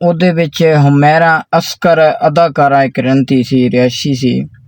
ਉਹਦੇ ਵਿੱਚ ਹੁਮੈਰਾ ਅਸਕਰ ਅਦਾਕਾਰਾ ਇੱਕ ਰਹਿੰਦੀ ਸੀ, ਰਿਹਾਇਸ਼ੀ ਸੀ,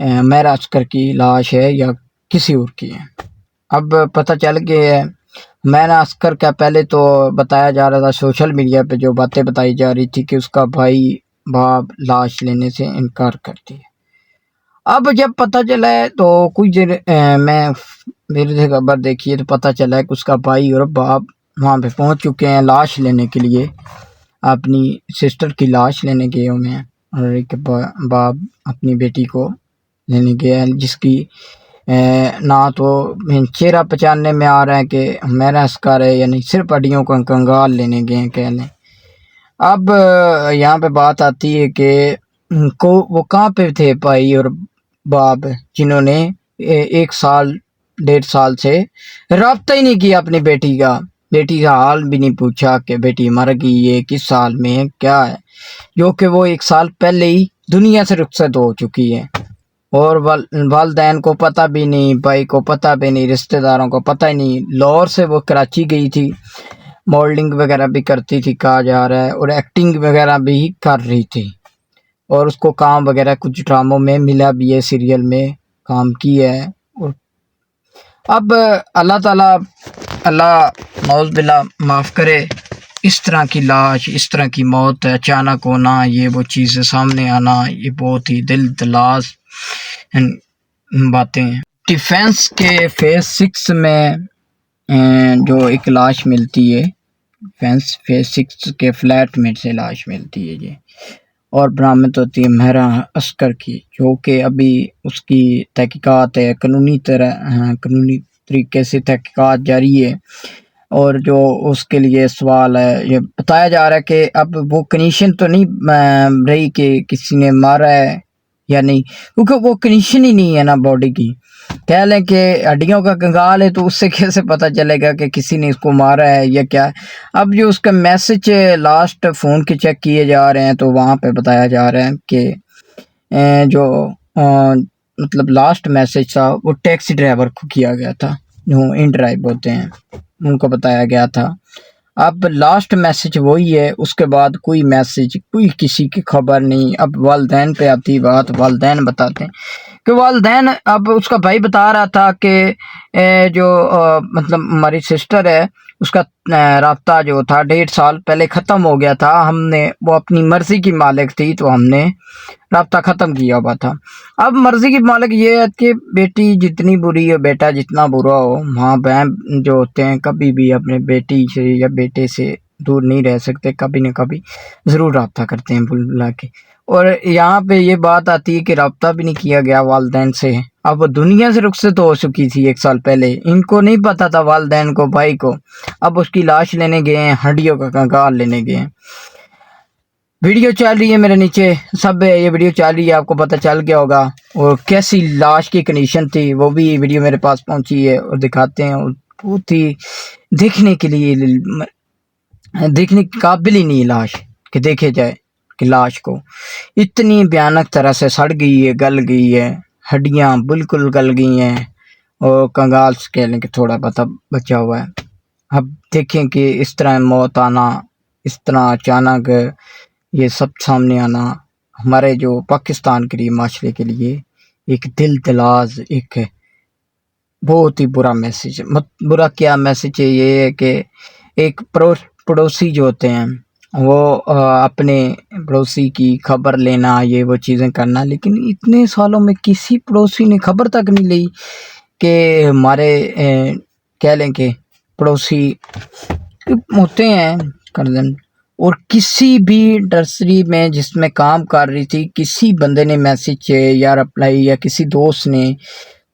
مہر عسکر کی لاش ہے یا کسی اور کی ہے۔ اب پتہ چل گیا ہے مہر عسکر کا پہلے تو بتایا جا رہا تھا سوشل میڈیا پہ جو باتیں بتائی جا رہی تھی کہ اس کا بھائی باپ لاش لینے سے انکار کرتی ہے۔ اب جب پتہ چلا ہے تو کچھ دیر میں میرے سے خبر دیکھی ہے تو پتہ چلا ہے کہ اس کا بھائی اور باپ وہاں پہ پہنچ چکے ہیں لاش لینے کے لیے، اپنی سسٹر کی لاش لینے گئے ہوئے ہیں، اور ایک باپ اپنی بیٹی کو لینے گیا ہے جس کی نہ تو چہرہ پہچاننے میں آ رہا ہے کہ مہر عسکر ہے یا نہیں، صرف ہڈیوں کا کنگال لینے گئے ہیں کہہ لیں۔ اب یہاں پہ بات آتی ہے کہ وہ کہاں پہ تھے بھائی اور باپ جنہوں نے 1 سال 1.5 سال سے رابطہ ہی نہیں کیا اپنی بیٹی کا حال بھی نہیں پوچھا کہ بیٹی مر گئی ہے، کس سال میں کیا ہے، جو کہ وہ 1 سال پہلے ہی دنیا سے رخصت ہو چکی ہے، اور والدین کو پتہ بھی نہیں، بھائی کو پتہ بھی نہیں، رشتہ داروں کو پتہ ہی نہیں۔ لاہور سے وہ کراچی گئی تھی، ماڈلنگ وغیرہ بھی کرتی تھی کہا جا رہا ہے، اور ایکٹنگ وغیرہ بھی کر رہی تھی، اور اس کو کام وغیرہ کچھ ڈراموں میں ملا بھی ہے، سیریل میں کام کی ہے۔ اور اب اللہ تعالیٰ نعوذ باللہ معاف کرے، اس طرح کی لاش، اس طرح کی موت اچانک ہونا، یہ وہ چیزیں سامنے آنا، یہ بہت ہی دل دلاز باتیں ہیں۔ ڈیفینس کے فیز 6 میں جو ایک لاش ملتی ہے، ڈیفینس فیز 6 کے فلیٹ میں سے لاش ملتی ہے جی، اور برآمد ہوتی ہے مہر عسکر کی، جو کہ ابھی اس کی تحقیقات ہے، قانونی طریقے سے تحقیقات جاری ہے، اور جو اس کے لیے سوال ہے، یہ بتایا جا رہا ہے کہ اب وہ کنڈیشن تو نہیں رہی کہ کسی نے مارا ہے یا نہیں، کیونکہ وہ کنڈیشن ہی نہیں ہے نا باڈی کی، کہہ لیں کہ ہڈیوں کا کنگال ہے تو اس سے کیسے پتہ چلے گا کہ کسی نے اس کو مارا ہے یا کیا ہے۔ اب جو اس کا میسج لاسٹ فون کے چیک کیے جا رہے ہیں تو وہاں پہ بتایا جا رہا ہے کہ جو مطلب لاسٹ میسج تھا وہ ٹیکسی ڈرائیور کو کیا گیا تھا، جو ان ڈرائیو ہوتے ہیں ان کو بتایا گیا تھا۔ اب لاسٹ میسج وہی ہے، اس کے بعد کوئی میسج، کوئی کسی کی خبر نہیں۔ اب والدین پہ آتی بات، والدین بتاتے ہیں کہ والدین، اب اس کا بھائی بتا رہا تھا کہ جو مطلب ہماری سسٹر ہے اس کا رابطہ جو تھا 1.5 سال پہلے ختم ہو گیا تھا، ہم نے، وہ اپنی مرضی کی مالک تھی تو ہم نے رابطہ ختم کیا ہوا تھا۔ اب مرضی کی مالک یہ ہے کہ بیٹی جتنی بری ہو، بیٹا جتنا برا ہو، ماں بہن جو ہوتے ہیں کبھی بھی اپنے بیٹی سے یا بیٹے سے دور نہیں رہ سکتے، کبھی نہ کبھی ضرور رابطہ کرتے ہیں بلا کے۔ اور یہاں پہ یہ بات آتی ہے کہ رابطہ بھی نہیں کیا گیا والدین سے، اب وہ دنیا سے رخصت ہو چکی تھی 1 سال پہلے، ان کو نہیں پتہ تھا والدین کو، بھائی کو، اب اس کی لاش لینے گئے ہیں، ہڈیوں کا کنگال لینے گئے ہیں۔ ویڈیو چل رہی ہے میرے نیچے سب، یہ ویڈیو چل رہی ہے، آپ کو پتہ چل گیا ہوگا، اور کیسی لاش کی کنڈیشن تھی وہ بھی ویڈیو میرے پاس پہنچی ہے، اور دکھاتے ہیں، اور بہت ہی دیکھنے کے لیے، دیکھنے کے قابل ہی نہیں لاش کہ دیکھے جائے، کہ لاش کو اتنی بھیانک طرح سے سڑ گئی ہے، گل گئی ہے، ہڈیاں بالکل گل گئی ہیں، اور کنگال سے کہہ لیں کہ تھوڑا پتہ بچا ہوا ہے۔ اب دیکھیں کہ اس طرح موت آنا، اس طرح اچانک یہ سب سامنے آنا، ہمارے جو پاکستان کے لیے، معاشرے کے لیے ایک دل دلاز، ایک بہت ہی برا میسیج۔ برا کیا میسیج ہے، یہ ہے کہ ایک پڑوسی جو ہوتے ہیں وہ اپنے پڑوسی کی خبر لینا، یہ وہ چیزیں کرنا، لیکن اتنے سالوں میں کسی پڑوسی نے خبر تک نہیں لی کہ ہمارے کہہ لیں کہ پڑوسی ہوتے ہیں کردن، اور کسی بھی نرسری میں جس میں کام کر رہی تھی کسی بندے نے میسیج یا رپلائی یا کسی دوست نے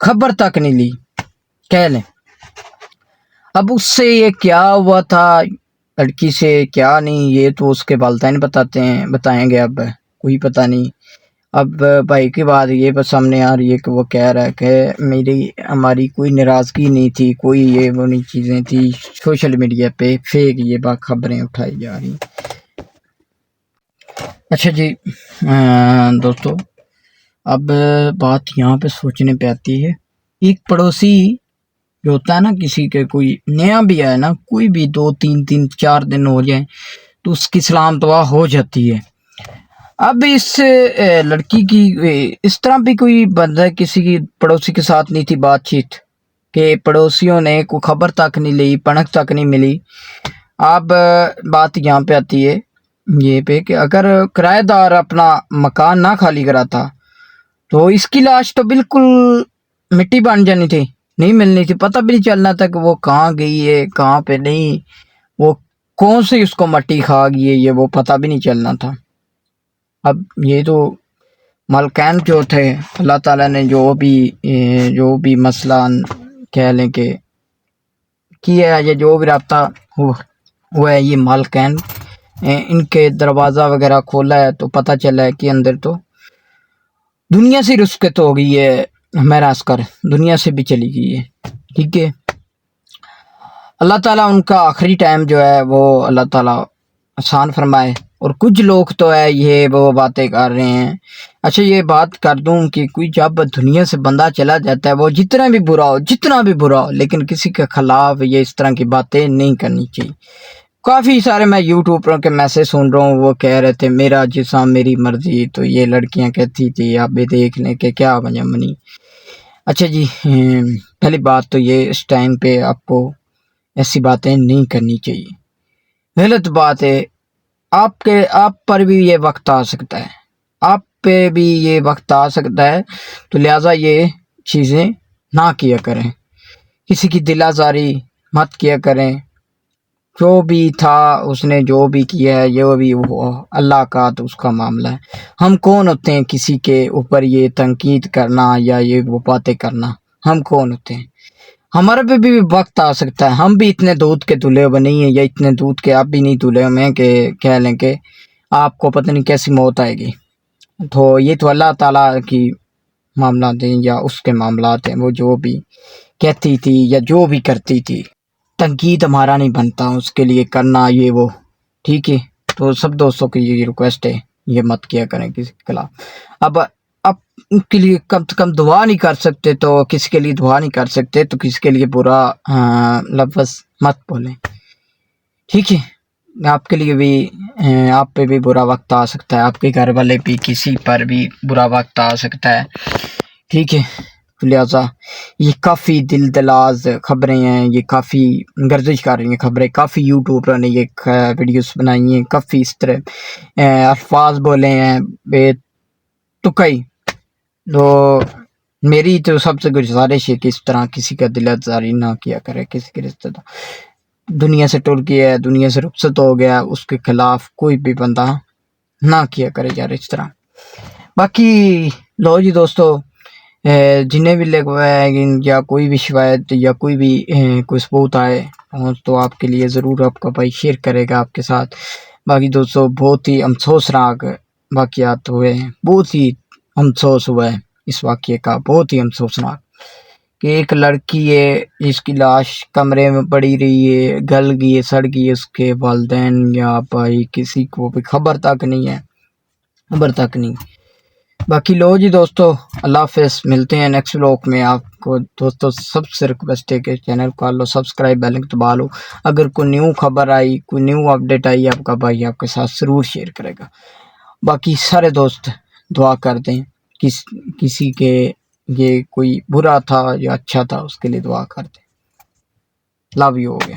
خبر تک نہیں لی، کہہ لیں۔ اب اس سے یہ کیا ہوا تھا لڑکی سے کیا نہیں، یہ تو اس کے والدین بتائیں گے، اب کوئی پتہ نہیں۔ اب بھائی کی بات یہ بس سامنے آ رہی ہے کہ وہ کہہ رہا ہے کہ ہماری کوئی ناراضگی نہیں تھی، کوئی یہ وہ نہیں چیزیں تھی، سوشل میڈیا پہ فیک یہ بات خبریں اٹھائی جا رہی۔ اچھا جی دوستو، اب بات یہاں پہ سوچنے پہ آتی ہے، ایک پڑوسی جو ہوتا ہے نا، کسی کے کوئی نیا بھی آئے نا، کوئی بھی 2 3 4 دن ہو جائیں تو اس کی سلام دعا ہو جاتی ہے، اب اس لڑکی کی اس طرح بھی کوئی بندہ کسی کی پڑوسی کے ساتھ نہیں تھی بات چیت کہ پڑوسیوں نے کوئی خبر تک نہیں لی، پنک تک نہیں ملی. اب بات یہاں پہ آتی ہے یہ پہ کہ اگر کرایہ دار اپنا مکان نہ خالی کراتا تو اس کی لاش تو بالکل مٹی بن جانی تھی، نہیں ملنی تھی، پتہ بھی نہیں چلنا تھا کہ وہ کہاں گئی ہے کہاں پہ نہیں، وہ کون سی اس کو مٹی کھا گئی ہے یہ وہ پتہ بھی نہیں چلنا تھا. اب یہ تو مالکین جو تھے اللہ تعالیٰ نے جو بھی مسئلہ کہہ لیں کہ کیا ہے، یہ جو بھی رابطہ ہوا ہے، یہ مالکین ان کے دروازہ وغیرہ کھولا ہے تو پتہ چلا ہے کہ اندر تو دنیا سے رخصت ہو گئی ہے، میراث کر دنیا سے بھی چلی گئی ہے. ٹھیک ہے، اللہ تعالیٰ ان کا آخری ٹائم جو ہے وہ اللہ تعالیٰ آسان فرمائے. اور کچھ لوگ تو ہے یہ وہ باتیں کر رہے ہیں. اچھا یہ بات کر دوں کہ کوئی جب دنیا سے بندہ چلا جاتا ہے وہ جتنا بھی برا ہو لیکن کسی کے خلاف یہ اس طرح کی باتیں نہیں کرنی چاہیے. کافی سارے میں یوٹیوب پر کے میسج سن رہا ہوں، وہ کہہ رہے تھے میرا جسم میری مرضی، تو یہ لڑکیاں کہتی تھی آپ بھی دیکھ لیں کہ کیا وجہ بنی. اچھا جی، پہلی بات تو یہ اس ٹائم پہ آپ کو ایسی باتیں نہیں کرنی چاہیے، غلط بات ہے. آپ پر بھی یہ وقت آ سکتا ہے، آپ پہ بھی یہ وقت آ سکتا ہے، تو لہٰذا یہ چیزیں نہ کیا کریں، کسی کی دل آزاری مت کیا کریں. جو بھی تھا اس نے جو بھی کیا ہے یہ بھی وہ اللہ کا تو اس کا معاملہ ہے. ہم کون ہوتے ہیں کسی کے اوپر یہ تنقید کرنا یا یہ وہ باتیں کرنا؟ ہم کون ہوتے ہیں؟ ہمارے پہ بھی وقت آ سکتا ہے، ہم بھی اتنے دودھ کے دھلے ہوئے نہیں ہیں یا اتنے دودھ کے آپ بھی نہیں دھلے ہوئے ہیں کہ کہہ لیں کہ آپ کو پتہ نہیں کیسی موت آئے گی. تو یہ تو اللہ تعالیٰ کی معاملات ہیں یا اس کے معاملات ہیں، وہ جو بھی کہتی تھی یا جو بھی کرتی تھی، تنقید ہمارا نہیں بنتا اس کے لیے کرنا یہ وہ. ٹھیک ہے، تو سب دوستوں کی یہ ریکویسٹ ہے یہ مت کیا کریں کسی کے خلاف. اب ان کے لیے کم سے کم دعا نہیں کر سکتے تو کسی کے لیے دعا نہیں کر سکتے تو کسی کے لیے برا لفظ مت بولیں. ٹھیک ہے، آپ کے لیے بھی آپ پہ بھی برا وقت آ سکتا ہے، آپ کے گھر والے بھی کسی پر بھی برا وقت آ سکتا ہے. ٹھیک ہے، لہٰذا یہ کافی دل دلاز خبریں ہیں، یہ کافی گردش کر رہی ہیں خبریں، کافی یوٹیوبر نے یہ ویڈیوز بنائی ہیں، کافی اس طرح الفاظ بولے ہیں بے تکئی. تو میری تو سب سے گزارش ہے کہ اس طرح کسی کا دل آزاری نہ کیا کرے. کسی کے رشتہ دار دنیا سے ٹر گیا ہے، دنیا سے رخصت ہو گیا، اس کے خلاف کوئی بھی بندہ نہ کیا کرے یار اس طرح. باقی لو جی دوستو، جنہیں بھی لگوائے یا کوئی بھی شکایت یا کوئی بھی کوئی ثبوت آئے تو آپ کے لیے ضرور آپ کا بھائی شیئر کرے گا آپ کے ساتھ. باقی دوستو بہت ہی افسوسناک واقعات ہوئے ہیں، بہت ہی افسوس ہوا ہے اس واقعے کا، بہت ہی افسوسناک کہ ایک لڑکی ہے جس کی لاش کمرے میں پڑی رہی ہے، گل گئی ہے، سڑ گئی ہے، اس کے والدین یا بھائی کسی کو بھی خبر تک نہیں ہے، خبر تک نہیں. باقی لو جی دوستو، اللہ حافظ، ملتے ہیں نیکسٹ ولاگ میں. آپ کو دوستو سب سے ریکویسٹ ہے کہ چینل کو کر لو سبسکرائب، بیل آئکن دبا لو. اگر کوئی نیو خبر آئی، کوئی نیو اپڈیٹ آئی، آپ کا بھائی آپ کے ساتھ ضرور شیئر کرے گا. باقی سارے دوست دعا کر دیں، کسی کے یہ کوئی برا تھا یا اچھا تھا اس کے لیے دعا کر دیں. لو یو ہو گیا.